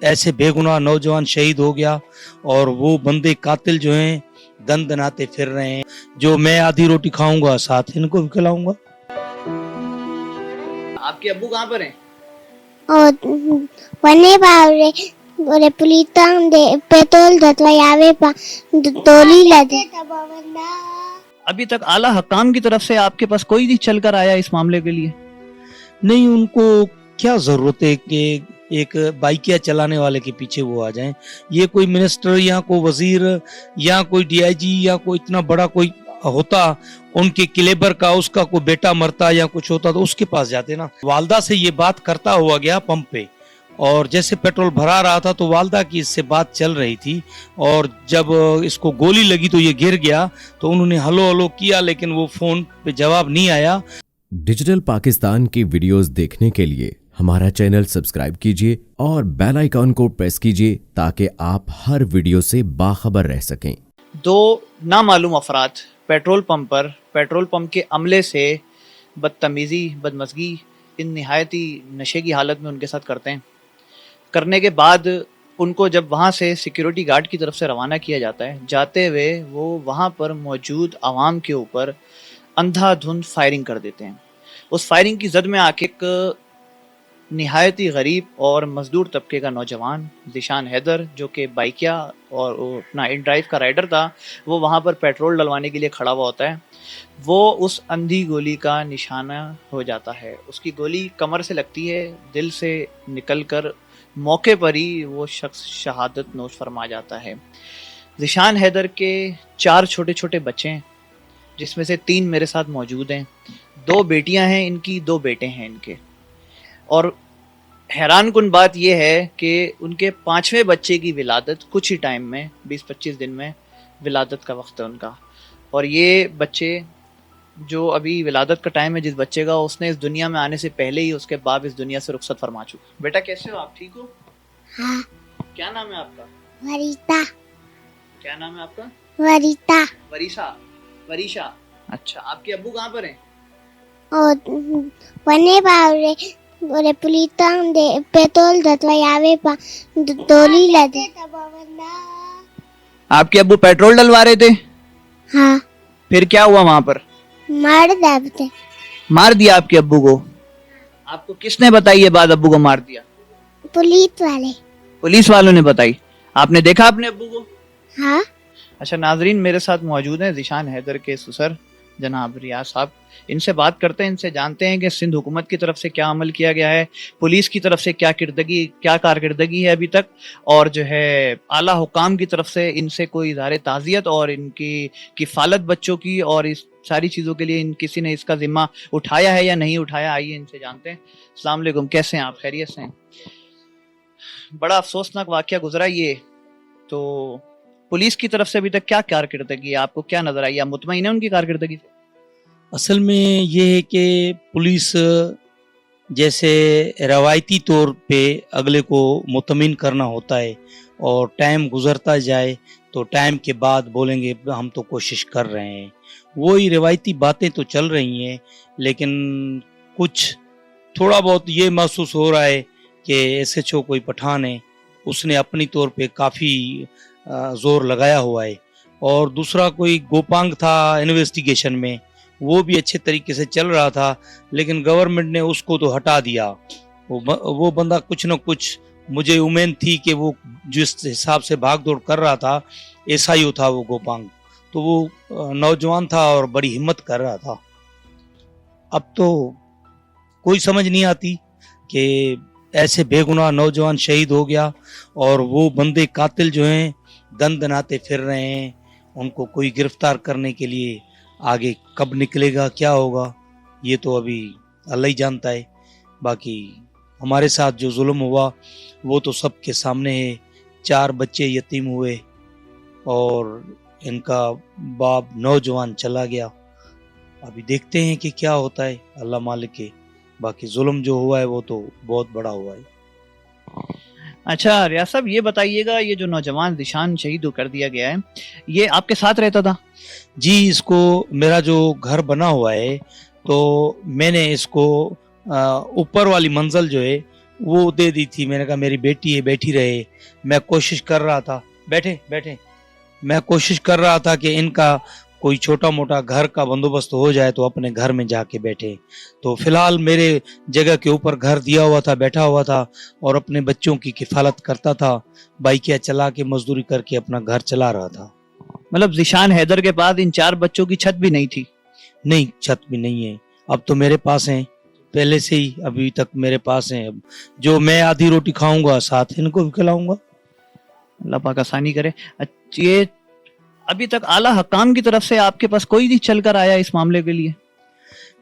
ایسے بے گناہ نوجوان شہید ہو گیا اور وہ بندے قاتل جو ہیں دن دناتے پھر رہے ہیں. جو میں آدھی روٹی کھاؤں گا ساتھ ان کو بھی کھلاؤں گا. آپ کے ابو کہاں پر ہیں؟ ونے باورے اور پولیتا دے پیٹرول دتویاوے پا تولی لدے. ابھی تک اعلیٰ حکام کی طرف سے آپ کے پاس کوئی نہیں چل کر آیا اس معاملے کے لیے؟ نہیں، ان کو کیا ضرورت ہے کہ ایک بائکیا چلانے والے کے پیچھے وہ آ جائیں. یہ کوئی منسٹر یا کوئی وزیر یا کوئی ڈی آئی جی یا کوئی اتنا بڑا کوئی ہوتا ان کے کلیبر کا، اس کا کوئی بیٹا مرتا یا کچھ ہوتا تو اس کے پاس جاتے نا. والدہ سے یہ بات کرتا ہوا گیا پمپ پہ، اور جیسے پیٹرول بھرا رہا تھا تو والدہ کی اس سے بات چل رہی تھی، اور جب اس کو گولی لگی تو یہ گر گیا تو انہوں نے ہلو ہلو کیا لیکن وہ فون پہ جواب نہیں آیا. ڈیجیٹل پاکستان کی ویڈیوز دیکھنے کے لیے ہمارا چینل سبسکرائب کیجیے اور بیل آئیکن کو پریس کیجیے تاکہ آپ ہر ویڈیو سے باخبر رہ سکیں. دو نامعلوم افراد پیٹرول پمپ پر پیٹرول پمپ کے عملے سے بدتمیزی، بدمزگی ان نہایتی نشے کی حالت میں ان کے ساتھ کرتے ہیں. کرنے کے بعد ان کو جب وہاں سے سیکیورٹی گارڈ کی طرف سے روانہ کیا جاتا ہے، جاتے ہوئے وہ وہاں پر موجود عوام کے اوپر اندھا دھند فائرنگ کر دیتے ہیں. اس فائرنگ کی زد میں آ کے ایک نہایتی غریب اور مزدور طبقے کا نوجوان ذیشان حیدر، جو کہ بائکیا اور اپنا ان ڈرائیو کا رائڈر تھا، وہ وہاں پر پیٹرول ڈلوانے کے لیے کھڑا ہوا ہوتا ہے. وہ اس اندھی گولی کا نشانہ ہو جاتا ہے. اس کی گولی کمر سے لگتی ہے، دل سے نکل کر موقع پر ہی وہ شخص شہادت نوش فرما جاتا ہے. ذیشان حیدر کے 4 چھوٹے چھوٹے بچے ہیں، جس میں سے 3 میرے ساتھ موجود ہیں. 2 بیٹیاں ہیں ان کی، 2 بیٹے ہیں ان کے. اور حیران کن بات یہ ہے کہ ان کے 5ویں بچے کی ولادت کچھ ہی ٹائم میں 20-25 دن میں ولادت کا وقت ہے ان کا. اور یہ بچے جو ابھی ولادت کا ٹائم ہے جس بچے کا، اس نے اس دنیا میں آنے سے پہلے ہی اس کے باپ اس دنیا سے رخصت فرما چکے. بیٹا کیسے ہو آپ؟ ٹھیک ہو؟ ہاں. کیا نام ہے آپ کا؟ وریتا. کیا نام ہے آپ کا؟ وریتا. وریشا. اچھا، آپ کے ابو کہاں پر ہیں؟ اور ونے باورے اور پولیتا دے پیٹرول دتویاوے پا تولی لدے. آپ کے ابو پیٹرول ڈلوا رہے تھے؟ ہاں. پھر کیا ہوا وہاں پر؟ مار دبتے. مار دیا آپ کے ابو کو؟ آپ کو کس نے بتائی یہ بات ابو کو مار دیا؟ پولیس والے. پولیس والوں نے بتائی. آپ نے دیکھا اپنے ابو کو؟ ہاں. اچھا ناظرین، میرے ساتھ موجود ہیں ذیشان حیدر کے سسر جناب ریاض صاحب. ان سے بات کرتے ہیں، ان سے جانتے ہیں کہ سندھ حکومت کی طرف سے کیا عمل کیا گیا ہے، پولیس کی طرف سے کیا کارکردگی ہے ابھی تک، اور جو ہے اعلیٰ حکام کی طرف سے ان سے کوئی اظہار تعزیت اور ان کی کفالت بچوں کی اور اس ساری چیزوں کے لیے کسی نے اس کا ذمہ اٹھایا ہے یا نہیں اٹھایا. آئیے ان سے جانتے ہیں. السلام علیکم، کیسے ہیں آپ؟ خیریت سے ہیں؟ بڑا افسوسناک واقعہ گزرا یہ. تو پولیس کی طرف سے ابھی تک کیا کارکردگی ہے، آپ کو کیا نظر آئی؟ آپ مطمئن ہیں ان کی کارکردگی سے؟ اصل میں یہ ہے کہ پولیس جیسے روایتی طور پہ اگلے کو مطمئن کرنا ہوتا ہے، اور ٹائم گزرتا جائے تو ٹائم کے بعد بولیں گے ہم تو کوشش کر رہے ہیں. وہی روایتی باتیں تو چل رہی ہیں، لیکن کچھ تھوڑا بہت یہ محسوس ہو رہا ہے کہ ایس ایچ او کوئی پٹھان ہے، اس نے اپنی طور پہ کافی زور لگایا ہوا ہے. اور دوسرا کوئی گوپانگ تھا انویسٹیگیشن میں، وہ بھی اچھے طریقے سے چل رہا تھا، لیکن گورنمنٹ نے اس کو تو ہٹا دیا. وہ بندہ کچھ نہ کچھ، مجھے امید تھی کہ وہ جس حساب سے بھاگ دوڑ کر رہا تھا، ایس آئی او تھا وہ گوپانگ، تو وہ نوجوان تھا اور بڑی ہمت کر رہا تھا. اب تو کوئی سمجھ نہیں آتی کہ ایسے بے گناہ نوجوان شہید ہو گیا اور وہ بندے قاتل جو ہیں دن دناتے پھر رہے ہیں. ان کو کوئی گرفتار کرنے کے لیے آگے کب نکلے گا، کیا ہوگا، یہ تو ابھی اللہ ہی جانتا ہے. باقی ہمارے ساتھ جو ظلم ہوا وہ تو سب کے سامنے ہے. 4 بچے یتیم ہوئے اور ان کا باپ نوجوان چلا گیا. ابھی دیکھتے ہیں کہ کیا ہوتا ہے، اللہ مالک ہے. باقی ظلم جو ہوا ہے وہ تو بہت بڑا ہوا ہے. اچھا ریاض صاحب، یہ بتائیے گا، یہ جو نوجوان ذیشان شہید کر دیا گیا ہے، یہ آپ کے ساتھ رہتا تھا؟ جی، اس کو میرا جو گھر بنا ہوا ہے تو میں نے اس کو اوپر والی منزل جو ہے वो दे दी थी। मैंने कहा मेरी बेटी है, बैठी रहे। मैं कोशिश कर रहा था, बैठे बैठे, मैं कोशिश कर रहा था कि इनका कोई छोटा मोटा घर का बंदोबस्त हो जाए तो अपने घर में जाके बैठे। तो फिलहाल मेरे जगह के ऊपर घर दिया हुआ था, बैठा हुआ था और अपने बच्चों की किफालत करता था, बाइकियाँ चला के मजदूरी करके अपना घर चला रहा था। मतलब ज़ीशान हैदर के पास इन 4 बच्चों की छत भी नहीं थी? नहीं, छत भी नहीं है, अब तो मेरे पास हैं, पहले से ही अभी तक मेरे पास हैं। अब जो मैं आधी रोटी खाऊंगा साथ इनको भी खिलाऊंगा। अल्लाह पाक आसानी करे। ये अभी तक आला हकाम की तरफ से आपके पास कोई नहीं चल कर आया इस मामले के लिए?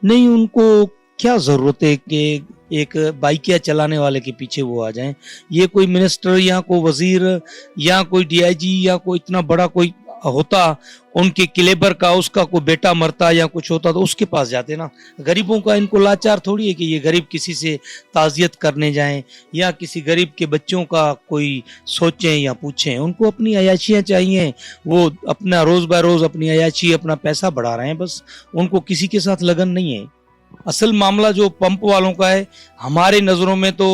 नहीं, उनको क्या जरूरत है कि एक बाइकिया चलाने वाले के पीछे वो आ जाएं। ये कोई मिनिस्टर या कोई वजीर या कोई डीआईजी या कोई इतना बड़ा कोई होता उनके क्लेबर का, उसका कोई बेटा मरता या कुछ होता तो उसके पास जाते ना। गरीबों का इनको लाचार थोड़ी है कि ये गरीब किसी से ताज़ियत करने जाएं या किसी गरीब के बच्चों का कोई सोचें या पूछें। उनको अपनी अयाशियाँ चाहिए, वो अपना रोज़ बाय रोज़ अपनी अयाशी, अपना पैसा बढ़ा रहे हैं, बस उनको किसी के साथ लगन नहीं है। असल मामला जो पंप वालों का है, हमारे नज़रों में तो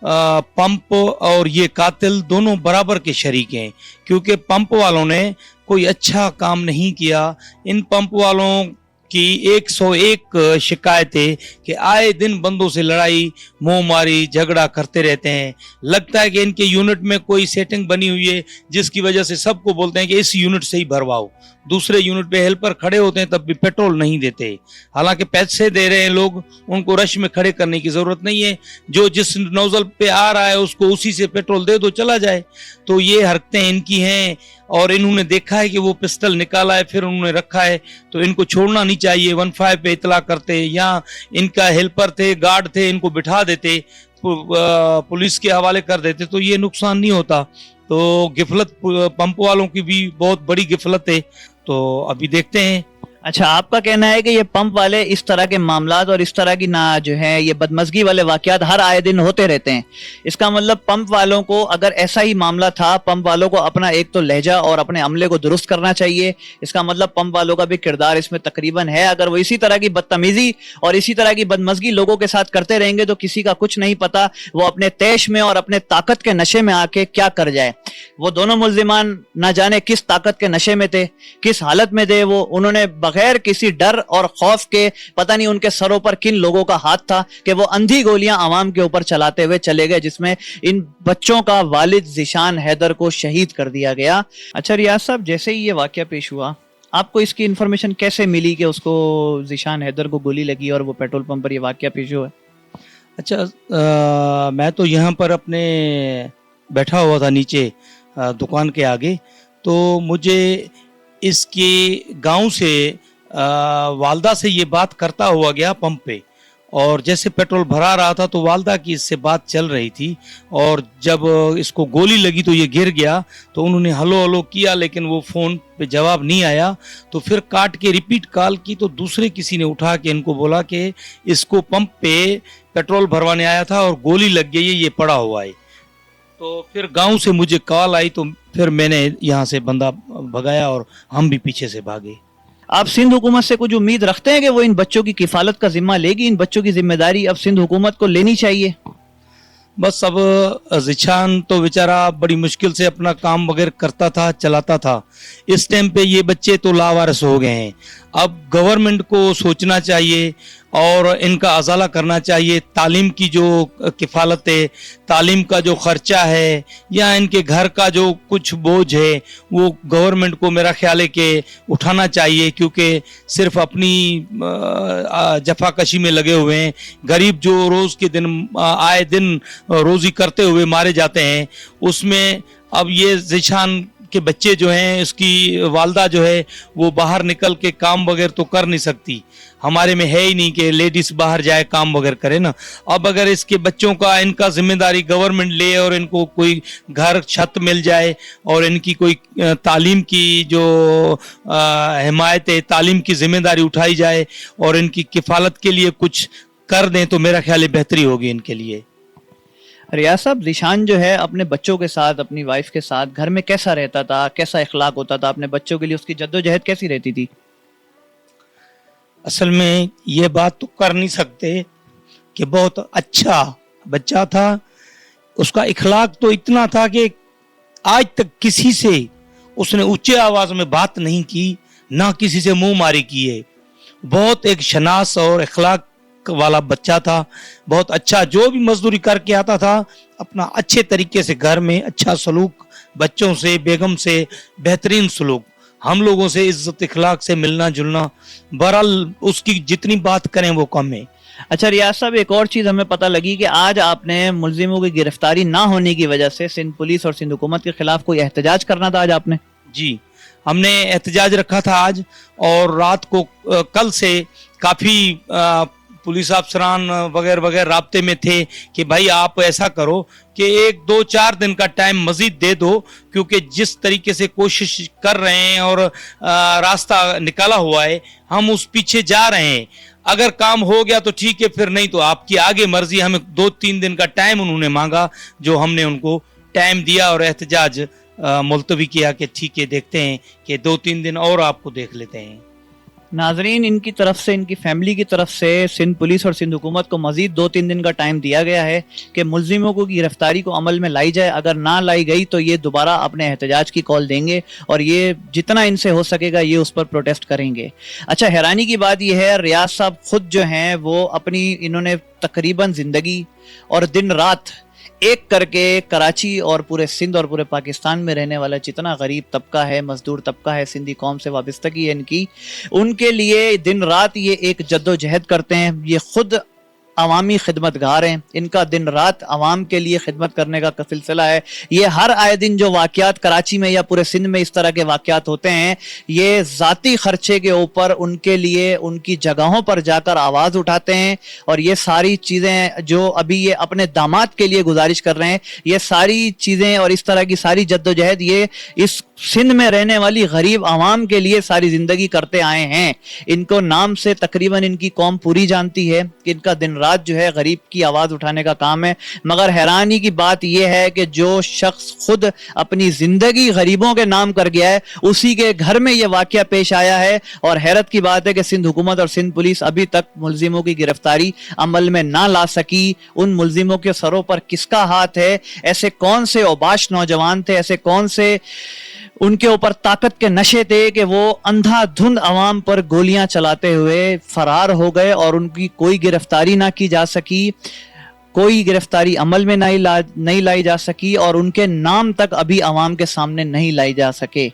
पंप और ये कातिल दोनों बराबर के शरीक हैं, क्योंकि पंप वालों ने कोई अच्छा काम नहीं किया। इन पंप वालों की 101 शिकायतें कि आए दिन बंदों से लड़ाई, मुंह मारी, झगड़ा करते रहते हैं। लगता है कि इनके यूनिट में कोई सेटिंग बनी हुई है जिसकी वजह से सबको बोलते हैं कि इस यूनिट से ही भरवाओ। दूसरे यूनिट पे हेल्पर खड़े होते हैं तब भी पेट्रोल नहीं देते, हालांकि पैसे दे रहे हैं लोग, उनको रश में खड़े करने की जरूरत नहीं है। जो जिस नोजल पे आ रहा है उसको उसी से पेट्रोल दे दो, चला जाए। तो ये हरकतें इनकी हैं और इन्होंने देखा है कि वो पिस्टल निकाला है फिर उन्होंने रखा है, तो इनको छोड़ना नहीं चाहिए। 15 पे इतला करते या इनका हेल्पर थे, गार्ड थे, इनको बिठा देते, पुलिस के हवाले कर देते तो ये नुकसान नहीं होता। तो गिफलत पंप वालों की भी बहुत बड़ी गिफलत है, तो अभी देखते हैं। अच्छा, आपका कहना है कि ये पंप वाले इस तरह के मामलात और इस तरह की ना जो है ये बदमज़गी वाले वाकयात हर आए दिन होते रहते हैं। इसका मतलब पंप वालों को अगर ऐसा ही मामला था, पंप वालों को अपना एक तो लहजा और अपने अमले को दुरुस्त करना चाहिए। इसका मतलब पंप वालों का भी किरदार इसमें तकरीबन है। अगर वो इसी तरह की बदतमीजी और इसी तरह की बदमज़गी लोगों के साथ करते रहेंगे तो किसी का कुछ नहीं पता वो अपने तैश में और अपने ताकत के नशे में आके क्या कर जाए। वो दोनों मुल्जिमान ना जाने किस ताकत के नशे में थे, किस हालत में थे। वो उन्होंने बगैर किसी डर और खौफ के, पता नहीं उनके सरों पर किन लोगों का हाथ था कि वो अंधी गोलियां आवाम के ऊपर चलाते हुए चले गए, जिसमें इन बच्चों का वालिद ज़ीशान हैदर को शहीद कर दिया गया। अच्छा रियाज साहब, जैसे ही ये वाकया पेश हुआ, आपको इसकी इंफॉर्मेशन कैसे मिली कि उसको ज़ीशान हैदर को गोली लगी और वो पेट्रोल पंप पर ये वाकया पेश हुआ? अच्छा, मैं तो यहाँ पर अपने बैठा हुआ था नीचे दुकान के आगे, तो मुझे इसके गांव से वालदा से ये बात करता हुआ गया पंप पे, और जैसे पेट्रोल भरा रहा था तो वालदा की इससे बात चल रही थी, और जब इसको गोली लगी तो ये गिर गया। तो उन्होंने हलो हलो किया लेकिन वो फ़ोन पे जवाब नहीं आया, तो फिर काट के रिपीट कॉल की तो दूसरे किसी ने उठा के इनको बोला कि इसको पंप पे पेट्रोल भरवाने आया था और गोली लग गई है, ये पड़ा हुआ है। तो फिर गांव से मुझे कॉल आई तो फिर मैंने यहाँ से बंदा भगाया और हम भी पीछे से भागे। आप सिंध हुकूमत से कुछ उम्मीद रखते हैं कि वो इन बच्चों की किफालत का जिम्मा लेगी? इन बच्चों की जिम्मेदारी अब सिंध हुकूमत को लेनी चाहिए। बस अब ज़ीशान तो बेचारा बड़ी मुश्किल से अपना काम वगैरह करता था, चलाता था। इस टाइम पे ये बच्चे तो लावारिस हो गए हैं। अब गवर्नमेंट को सोचना चाहिए और इनका अजाला करना चाहिए। तालीम की जो किफ़ालत है, तालीम का जो ख़र्चा है या इनके घर का जो कुछ बोझ है वो गवर्नमेंट को मेरा ख्याल है कि उठाना चाहिए, क्योंकि सिर्फ अपनी जफाकशी में लगे हुए हैं। गरीब जो रोज़ के दिन आए दिन रोज़ी करते हुए मारे जाते हैं, उसमें अब ये ज़ीशान के बच्चे जो हैं, इसकी वालदा जो है वो बाहर निकल के काम वगैरह तो कर नहीं सकती। हमारे में है ही नहीं कि लेडीज़ बाहर जाए काम वगैरह करे ना। अब अगर इसके बच्चों का, इनका जिम्मेदारी गवर्नमेंट ले और इनको कोई घर छत मिल जाए और इनकी कोई तालीम की जो हिमायत है, तालीम की जिम्मेदारी उठाई जाए और इनकी किफ़ालत के लिए कुछ कर दें तो मेरा ख्याल है बेहतरी होगी इनके लिए। रियाज साहब, ज़ीशान जो है अपने बच्चों के साथ, अपनी वाइफ के साथ घर में कैसा रहता था, कैसा इखलाक होता था? अपने बच्चों के लिए उसकी जद्दोजहद कैसी रहती थी? असल में ये बात तो कर नहीं सकते कि बहुत अच्छा बच्चा था उसका इखलाक तो इतना था कि आज तक किसी से उसने ऊंचे आवाज में बात नहीं की, ना किसी से मुंह मारी की है। बहुत एक शनास और इखलाक वाला बच्चा था, बहुत अच्छा, जो भी मजदूरी करके आता था अपना अच्छे तरीके से घर में अच्छा सलूक, बच्चों से, बेगम से बेहतरीन सलूक, हम लोगों से इज्जत इखलाक से मिलना जुलना। बहरहाल उसकी जितनी बात करें वो कम है। अच्छा रियाज साहब, एक और चीज़ हमें पता लगी कि आज आपने मुलजिमों की गिरफ्तारी ना होने की वजह से सिंध पुलिस और सिंध हुकूमत के खिलाफ कोई एहतजाज करना था आज आपने। जी, हमने एहतजाज रखा था आज, और रात को कल से काफ़ी पुलिस अफसरान वगैरह वगैरह राब्ते में थे कि भाई आप ऐसा करो कि 1-2-4 दिन का टाइम मजीद दे दो, क्योंकि जिस तरीके से कोशिश कर रहे हैं और रास्ता निकाला हुआ है, हम उस पीछे जा रहे हैं। अगर काम हो गया तो ठीक है, फिर नहीं तो आपकी आगे मर्जी। हमें 2-3 दिन का टाइम उन्होंने मांगा, जो हमने उनको टाइम दिया और एहतजाज मुलतवी किया कि ठीक है, देखते हैं कि 2-3 दिन और आपको देख लेते हैं। नाजरीन, इनकी तरफ से, इनकी फैमिली की तरफ से सिंध पुलिस और सिंध हुकूमत को मजीद 2-3 दिन का टाइम दिया गया है कि मुलजिमों को गिरफ्तारी को अमल में लाई जाए। अगर ना लाई गई तो ये दोबारा अपने एहतजाज की कॉल देंगे और ये जितना इनसे हो सकेगा ये उस पर प्रोटेस्ट करेंगे। अच्छा, हैरानी की बात यह है, रियाज साहब खुद जो हैं वो अपनी, इन्होंने तकरीबन ज़िंदगी और दिन रात एक करके कराची और पूरे सिंध और पूरे पाकिस्तान में रहने वाला जितना गरीब तबका है, मजदूर तबका है, सिंधी कौम से वाबस्तगी है इनकी, उनके लिए दिन रात ये एक जद्दोजहद करते हैं। ये खुद अवामी खिदमतगार हैं, इनका दिन रात आवाम के लिए खिदमत करने का सिलसिला है। ये हर आए दिन जो वाक़यात कराची में या पूरे सिंध में इस तरह के वाक़यात होते हैं, ये ज़ाती खर्चे के ऊपर उनके लिए उनकी जगहों पर जाकर आवाज़ उठाते हैं। और ये सारी चीज़ें जो अभी ये अपने दामाद के लिए गुजारिश कर रहे हैं, ये सारी चीज़ें और इस तरह की सारी जद्दोजहद ये इस सिंध में रहने वाली गरीब आवाम के लिए सारी ज़िंदगी करते आए हैं। इनको नाम से तकरीबन इनकी कौम पूरी जानती है कि इनका दिन रात जो है गरीब की आवाज़ उठाने का काम है। मगर हैरानी की बात यह है कि जो शख्स खुद अपनी ज़िंदगी गरीबों के नाम कर गया है, उसी के घर में यह वाक़या पेश आया है। और हैरत की बात है कि सिंध हुकूमत और सिंध पुलिस अभी तक मुलजिमों की गिरफ्तारी अमल में ना ला सकी। उन मुलजिमों के सरों पर किसका हाथ है? ऐसे कौन से औबाश नौजवान थे, ऐसे कौन से उनके ऊपर ताकत के नशे थे कि वो अंधाधुंध अवाम पर गोलियां चलाते हुए फरार हो गए और उनकी कोई गिरफ्तारी ना की जा सकी, कोई गिरफ्तारी अमल में नहीं लाई जा सकी और उनके नाम तक अभी अवाम के सामने नहीं लाई जा सके।